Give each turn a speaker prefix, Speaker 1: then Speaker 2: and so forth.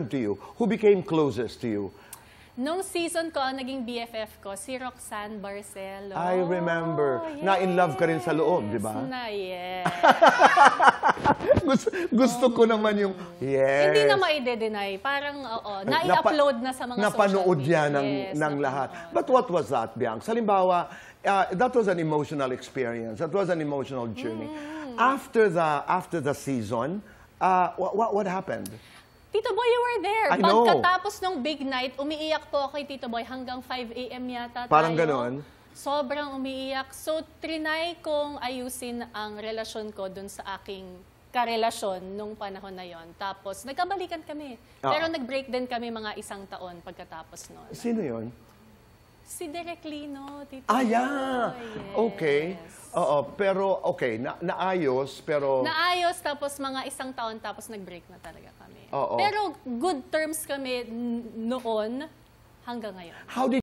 Speaker 1: to you? Who became closest to you?
Speaker 2: Nung season ko, ang naging BFF ko, si Roxanne Barcelo.
Speaker 1: I remember.
Speaker 2: Yes.
Speaker 1: Na in love ka rin sa loob, di ba?
Speaker 2: Yes.
Speaker 1: gusto ko naman yung, yes.
Speaker 2: Hindi na maide-deny. Parang, nai-upload na sa mga
Speaker 1: napanood
Speaker 2: social media.
Speaker 1: yan ng lahat. But what was that, Biang? Halimbawa, that was an emotional experience. That was an emotional journey. After the season, what happened?
Speaker 2: Tito Boy, you were there.
Speaker 1: I know.
Speaker 2: Pagkatapos ng big night, umiiyak po ako kay Tito Boy hanggang 5 a.m. yata tayo.
Speaker 1: Parang ganon?
Speaker 2: Sobrang umiiyak. So, trinay kong ayusin ang relasyon ko dun sa aking karelasyon nung panahon na yon. Tapos, nagkabalikan kami. Pero nag-break din kami mga 1 taon pagkatapos nun.
Speaker 1: Sino yon?
Speaker 2: Si Derek Lino, Tito
Speaker 1: Ah,
Speaker 2: Boy.
Speaker 1: yeah.
Speaker 2: Yes.
Speaker 1: Okay. Oo, pero okay, naayos, pero...
Speaker 2: Naayos, tapos mga 1 taon, tapos nag-break na talaga kami.
Speaker 1: Oo.
Speaker 2: Pero good terms kami noon hanggang ngayon.
Speaker 1: How did